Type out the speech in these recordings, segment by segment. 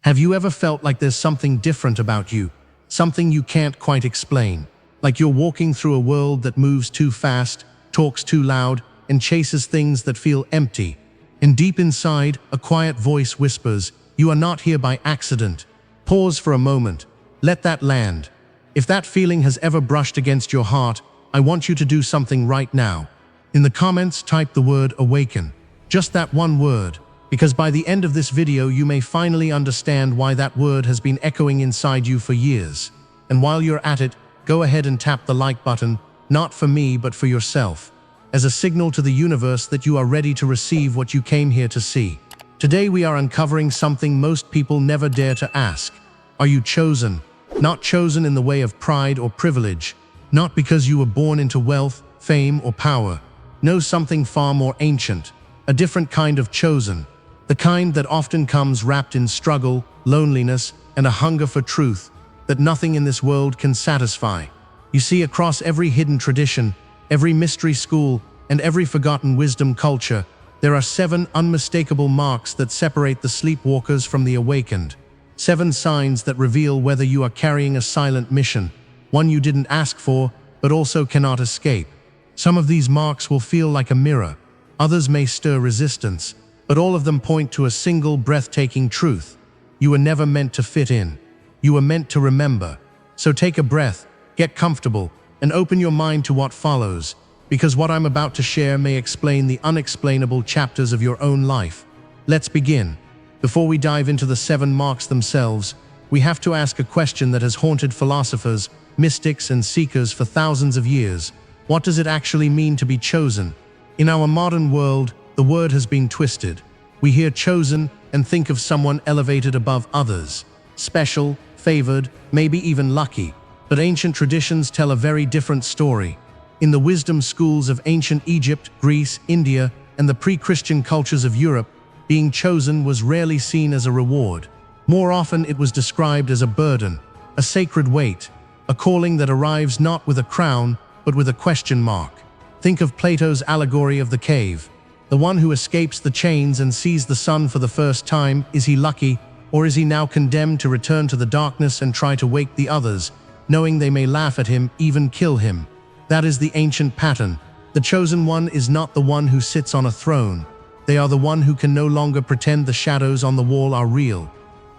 Have you ever felt like there's something different about you, something you can't quite explain? Like you're walking through a world that moves too fast, talks too loud, and chases things that feel empty. And deep inside, a quiet voice whispers, "You are not here by accident." Pause for a moment. Let that land. If that feeling has ever brushed against your heart, I want you to do something right now. In the comments, type the word awaken. Just that one word. Because by the end of this video, you may finally understand why that word has been echoing inside you for years. And while you're at it, go ahead and tap the like button, not for me, but for yourself, as a signal to the universe that you are ready to receive what you came here to see. Today we are uncovering something most people never dare to ask. Are you chosen? Not chosen in the way of pride or privilege, not because you were born into wealth, fame, or power. No, something far more ancient, a different kind of chosen. The kind that often comes wrapped in struggle, loneliness, and a hunger for truth that nothing in this world can satisfy. You see, across every hidden tradition, every mystery school, and every forgotten wisdom culture, there are 7 unmistakable marks that separate the sleepwalkers from the awakened. 7 signs that reveal whether you are carrying a silent mission, one you didn't ask for, but also cannot escape. Some of these marks will feel like a mirror. Others may stir resistance, but all of them point to a single breathtaking truth. You were never meant to fit in. You were meant to remember. So take a breath, get comfortable, and open your mind to what follows, because what I'm about to share may explain the unexplainable chapters of your own life. Let's begin. Before we dive into the 7 marks themselves, we have to ask a question that has haunted philosophers, mystics, and seekers for thousands of years. What does it actually mean to be chosen? In our modern world, the word has been twisted. We hear chosen and think of someone elevated above others, special, favored, maybe even lucky. But ancient traditions tell a very different story. In the wisdom schools of ancient Egypt, Greece, India, and the pre-Christian cultures of Europe, being chosen was rarely seen as a reward. More often it was described as a burden, a sacred weight, a calling that arrives not with a crown, but with a question mark. Think of Plato's allegory of the cave. The one who escapes the chains and sees the sun for the first time, is he lucky, or is he now condemned to return to the darkness and try to wake the others, knowing they may laugh at him, even kill him? That is the ancient pattern. The chosen one is not the one who sits on a throne. They are the one who can no longer pretend the shadows on the wall are real.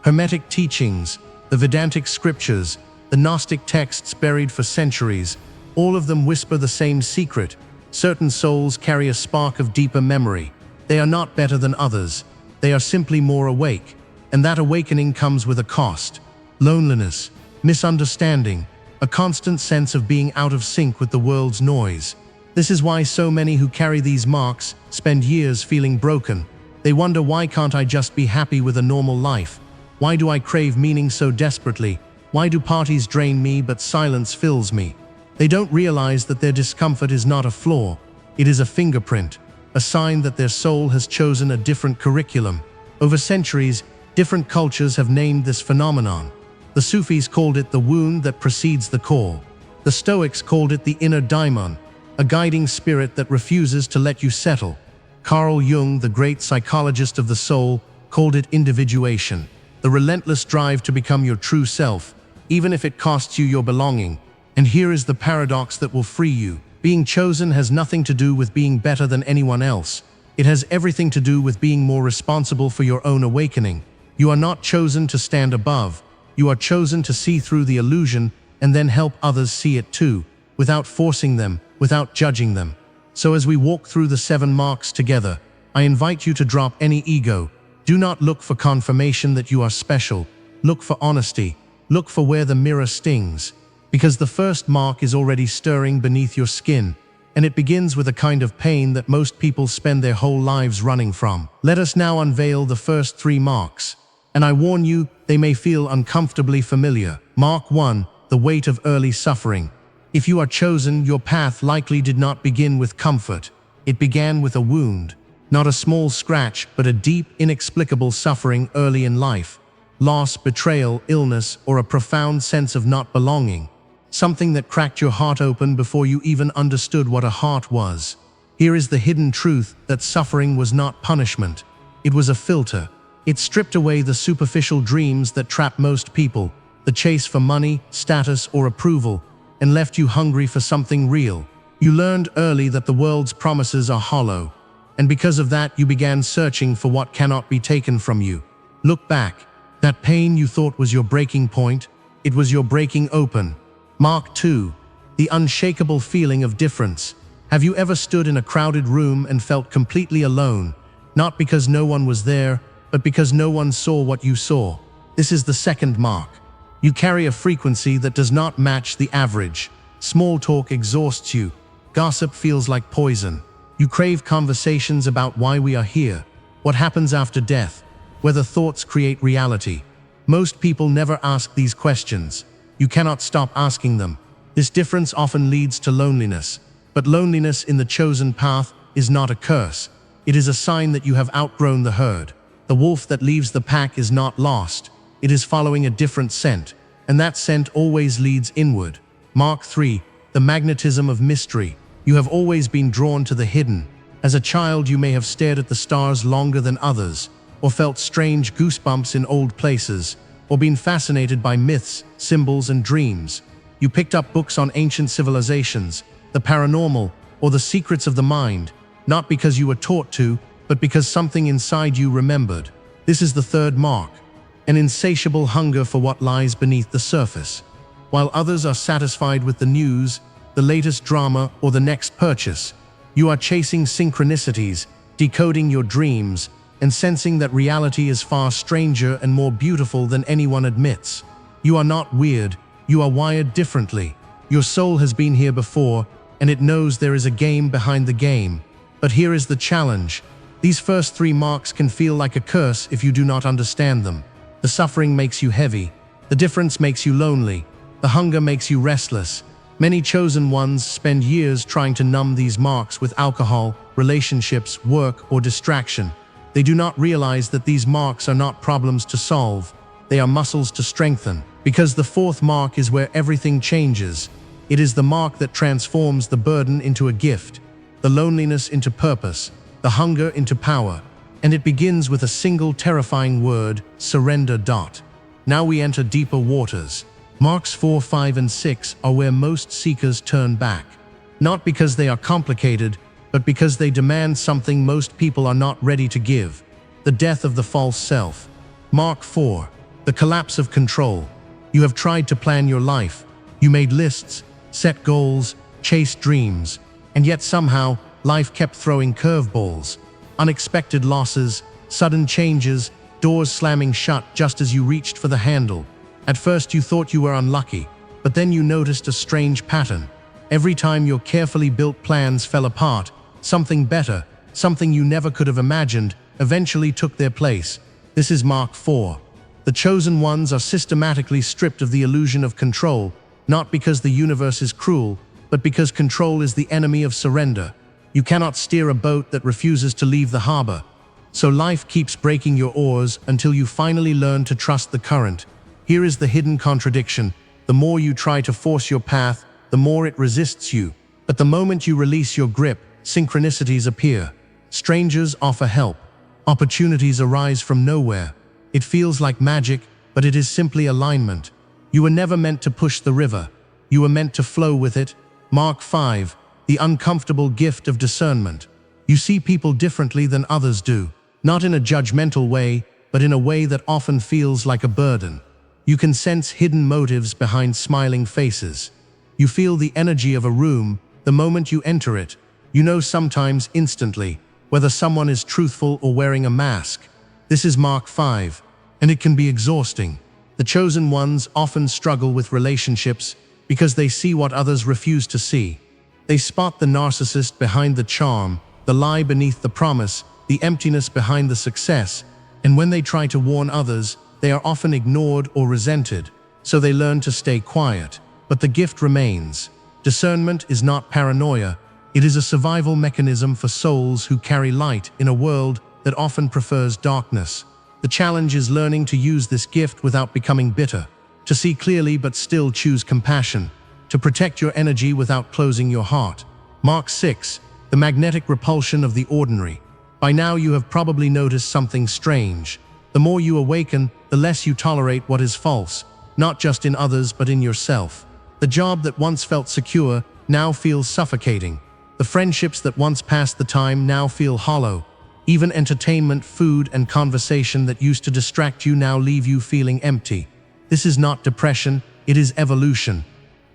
Hermetic teachings, the Vedantic scriptures, the Gnostic texts buried for centuries, all of them whisper the same secret. Certain souls carry a spark of deeper memory. They are not better than others. They are simply more awake. And that awakening comes with a cost. Loneliness, misunderstanding, a constant sense of being out of sync with the world's noise. This is why so many who carry these marks spend years feeling broken. They wonder, why can't I just be happy with a normal life? Why do I crave meaning so desperately? Why do parties drain me but silence fills me? They don't realize that their discomfort is not a flaw. It is a fingerprint, a sign that their soul has chosen a different curriculum. Over centuries, different cultures have named this phenomenon. The Sufis called it the wound that precedes the call. The Stoics called it the inner daimon, a guiding spirit that refuses to let you settle. Carl Jung, the great psychologist of the soul, called it individuation, the relentless drive to become your true self, even if it costs you your belonging. And here is the paradox that will free you. Being chosen has nothing to do with being better than anyone else. It has everything to do with being more responsible for your own awakening. You are not chosen to stand above. You are chosen to see through the illusion and then help others see it too, without forcing them, without judging them. So as we walk through the 7 marks together, I invite you to drop any ego. Do not look for confirmation that you are special. Look for honesty. Look for where the mirror stings. Because the first mark is already stirring beneath your skin, and it begins with a kind of pain that most people spend their whole lives running from. Let us now unveil the first 3 marks. And I warn you, they may feel uncomfortably familiar. Mark 1, the weight of early suffering. If you are chosen, your path likely did not begin with comfort. It began with a wound. Not a small scratch, but a deep, inexplicable suffering early in life. Loss, betrayal, illness, or a profound sense of not belonging. Something that cracked your heart open before you even understood what a heart was. Here is the hidden truth that suffering was not punishment. It was a filter. It stripped away the superficial dreams that trap most people, the chase for money, status, or approval, and left you hungry for something real. You learned early that the world's promises are hollow, and because of that you began searching for what cannot be taken from you. Look back. That pain you thought was your breaking point, it was your breaking open. Mark 2. The unshakable feeling of difference. Have you ever stood in a crowded room and felt completely alone, not because no one was there, but because no one saw what you saw? This is the second mark. You carry a frequency that does not match the average. Small talk exhausts you. Gossip feels like poison. You crave conversations about why we are here, what happens after death, whether thoughts create reality. Most people never ask these questions. You cannot stop asking them. This difference often leads to loneliness. But loneliness in the chosen path is not a curse. It is a sign that you have outgrown the herd. The wolf that leaves the pack is not lost. It is following a different scent, and that scent always leads inward. Mark 3. The magnetism of mystery. You have always been drawn to the hidden. As a child, you may have stared at the stars longer than others, or felt strange goosebumps in old places, or been fascinated by myths, symbols, and dreams. You picked up books on ancient civilizations, the paranormal, or the secrets of the mind, not because you were taught to, but because something inside you remembered. This is the third mark, an insatiable hunger for what lies beneath the surface. While others are satisfied with the news, the latest drama, or the next purchase, you are chasing synchronicities, decoding your dreams, and sensing that reality is far stranger and more beautiful than anyone admits. You are not weird, you are wired differently. Your soul has been here before, and it knows there is a game behind the game. But here is the challenge. These first three marks can feel like a curse if you do not understand them. The suffering makes you heavy. The difference makes you lonely. The hunger makes you restless. Many chosen ones spend years trying to numb these marks with alcohol, relationships, work, or distraction. They do not realize that these marks are not problems to solve. They are muscles to strengthen. Because the fourth mark is where everything changes. It is the mark that transforms the burden into a gift, the loneliness into purpose, the hunger into power. And it begins with a single terrifying word: surrender. Now we enter deeper waters. Marks 4, 5, and 6 are where most seekers turn back. Not because they are complicated, but because they demand something most people are not ready to give: the death of the false self. Mark 4. The collapse of control. You have tried to plan your life. You made lists, set goals, chased dreams, and yet somehow life kept throwing curveballs. Unexpected losses, sudden changes, doors slamming shut just as you reached for the handle. At first you thought you were unlucky, but then you noticed a strange pattern. Every time your carefully built plans fell apart, something better, something you never could have imagined, eventually took their place. This is Mark 4. The chosen ones are systematically stripped of the illusion of control, not because the universe is cruel, but because control is the enemy of surrender. You cannot steer a boat that refuses to leave the harbor. So life keeps breaking your oars until you finally learn to trust the current. Here is the hidden contradiction. The more you try to force your path, the more it resists you. But the moment you release your grip, synchronicities appear. Strangers offer help. Opportunities arise from nowhere. It feels like magic, but it is simply alignment. You were never meant to push the river. You were meant to flow with it. Mark 5. The uncomfortable gift of discernment. You see people differently than others do. Not in a judgmental way, but in a way that often feels like a burden. You can sense hidden motives behind smiling faces. You feel the energy of a room the moment you enter it. You know sometimes instantly whether someone is truthful or wearing a mask. This is Mark 5, and it can be exhausting. The chosen ones often struggle with relationships because they see what others refuse to see. They spot the narcissist behind the charm, the lie beneath the promise, the emptiness behind the success, and when they try to warn others, they are often ignored or resented, so they learn to stay quiet. But the gift remains. Discernment is not paranoia. It is a survival mechanism for souls who carry light in a world that often prefers darkness. The challenge is learning to use this gift without becoming bitter, to see clearly but still choose compassion, to protect your energy without closing your heart. Mark 6. The magnetic repulsion of the ordinary. By now you have probably noticed something strange. The more you awaken, the less you tolerate what is false, not just in others but in yourself. The job that once felt secure now feels suffocating. The friendships that once passed the time now feel hollow. Even entertainment, food, and conversation that used to distract you now leave you feeling empty. This is not depression, it is evolution.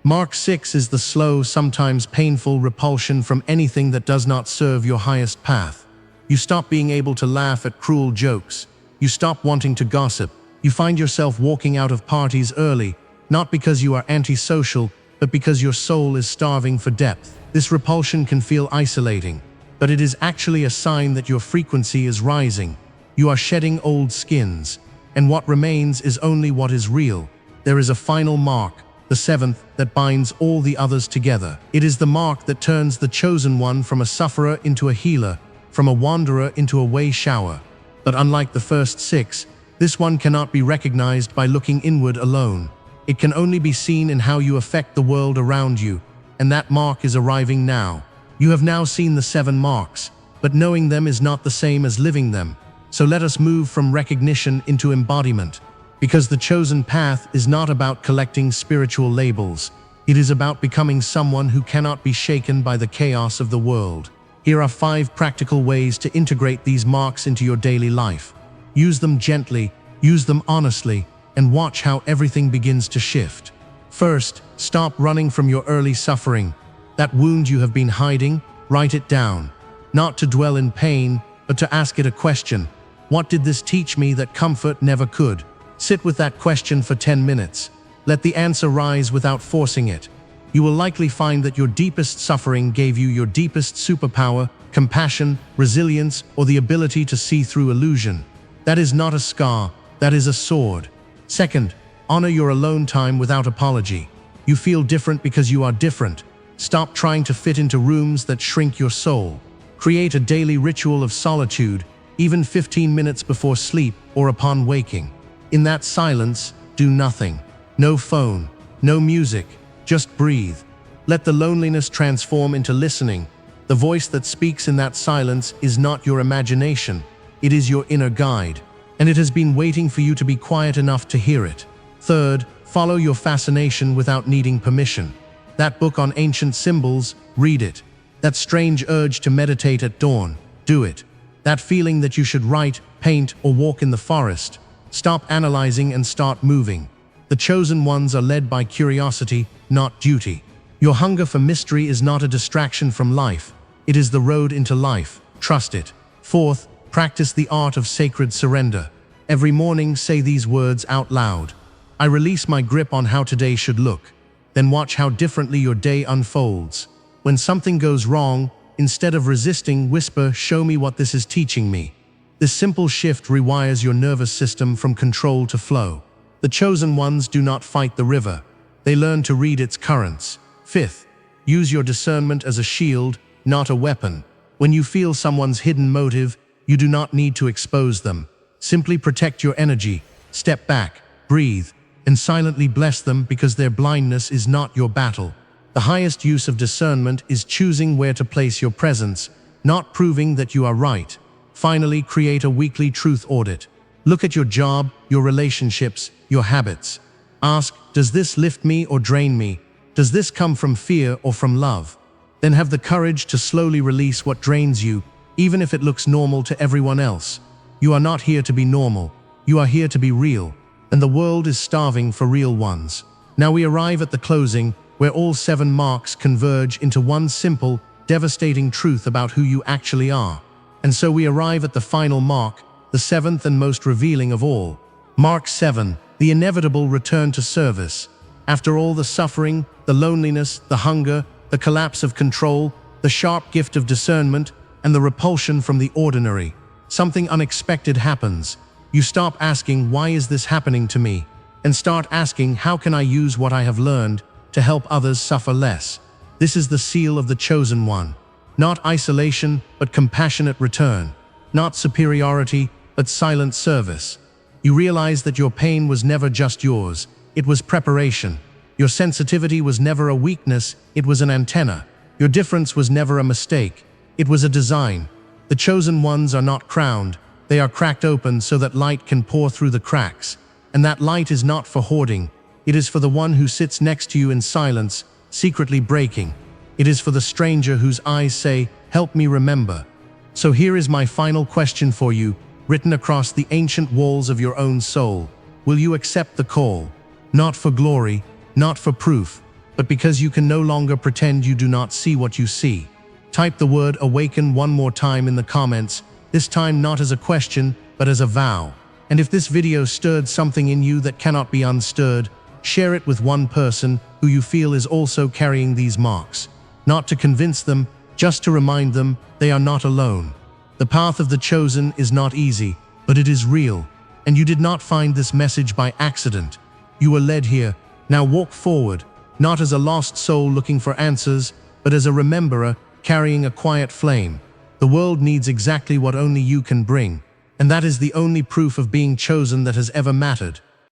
Mark 6 is the slow, sometimes painful repulsion from anything that does not serve your highest path. You stop being able to laugh at cruel jokes. You stop wanting to gossip. You find yourself walking out of parties early, not because you are antisocial, but because your soul is starving for depth. This repulsion can feel isolating, but it is actually a sign that your frequency is rising. You are shedding old skins, and what remains is only what is real. There is a final mark, the seventh, that binds all the others together. It is the mark that turns the chosen one from a sufferer into a healer, from a wanderer into a way shower. But unlike the first six, this one cannot be recognized by looking inward alone. It can only be seen in how you affect the world around you, and that mark is arriving now. You have now seen the 7 marks, but knowing them is not the same as living them. So let us move from recognition into embodiment. Because the chosen path is not about collecting spiritual labels. It is about becoming someone who cannot be shaken by the chaos of the world. Here are 5 practical ways to integrate these marks into your daily life. Use them gently, use them honestly, and watch how everything begins to shift. First, stop running from your early suffering. That wound you have been hiding, write it down. Not to dwell in pain, but to ask it a question. What did this teach me that comfort never could? Sit with that question for 10 minutes. Let the answer rise without forcing it. You will likely find that your deepest suffering gave you your deepest superpower, compassion, resilience, or the ability to see through illusion. That is not a scar, that is a sword. Second, honor your alone time without apology. You feel different because you are different. Stop trying to fit into rooms that shrink your soul. Create a daily ritual of solitude, even 15 minutes before sleep or upon waking. In that silence, do nothing. No phone, no music, just breathe. Let the loneliness transform into listening. The voice that speaks in that silence is not your imagination. It is your inner guide, and it has been waiting for you to be quiet enough to hear it. Third, follow your fascination without needing permission. That book on ancient symbols, read it. That strange urge to meditate at dawn, do it. That feeling that you should write, paint, or walk in the forest, stop analyzing and start moving. The chosen ones are led by curiosity, not duty. Your hunger for mystery is not a distraction from life. It is the road into life. Trust it. Fourth, practice the art of sacred surrender. Every morning, say these words out loud. I release my grip on how today should look. Then watch how differently your day unfolds. When something goes wrong, instead of resisting, whisper, "Show me what this is teaching me." This simple shift rewires your nervous system from control to flow. The chosen ones do not fight the river. They learn to read its currents. Fifth, use your discernment as a shield, not a weapon. When you feel someone's hidden motive, you do not need to expose them. Simply protect your energy, step back, breathe, and silently bless them because their blindness is not your battle. The highest use of discernment is choosing where to place your presence, not proving that you are right. Finally, create a weekly truth audit. Look at your job, your relationships, your habits. Ask, does this lift me or drain me? Does this come from fear or from love? Then have the courage to slowly release what drains you, even if it looks normal to everyone else. You are not here to be normal. You are here to be real, and the world is starving for real ones. Now we arrive at the closing, where all 7 marks converge into one simple, devastating truth about who you actually are. And so we arrive at the final mark, the 7th and most revealing of all. Mark 7, the inevitable return to service. After all the suffering, the loneliness, the hunger, the collapse of control, the sharp gift of discernment, and the repulsion from the ordinary, something unexpected happens. You stop asking, why is this happening to me? And start asking, how can I use what I have learned to help others suffer less? This is the seal of the chosen one. Not isolation, but compassionate return. Not superiority, but silent service. You realize that your pain was never just yours. It was preparation. Your sensitivity was never a weakness. It was an antenna. Your difference was never a mistake. It was a design. The chosen ones are not crowned. They are cracked open so that light can pour through the cracks. And that light is not for hoarding. It is for the one who sits next to you in silence, secretly breaking. It is for the stranger whose eyes say, "Help me remember." So here is my final question for you, written across the ancient walls of your own soul. Will you accept the call? Not for glory, not for proof, but because you can no longer pretend you do not see what you see. Type the word "awaken" one more time in the comments, this time not as a question, but as a vow. And if this video stirred something in you that cannot be unstirred, share it with one person who you feel is also carrying these marks. Not to convince them, just to remind them they are not alone. The path of the chosen is not easy, but it is real. And you did not find this message by accident. You were led here. Now walk forward, not as a lost soul looking for answers, but as a rememberer carrying a quiet flame. The world needs exactly what only you can bring, and that is the only proof of being chosen that has ever mattered.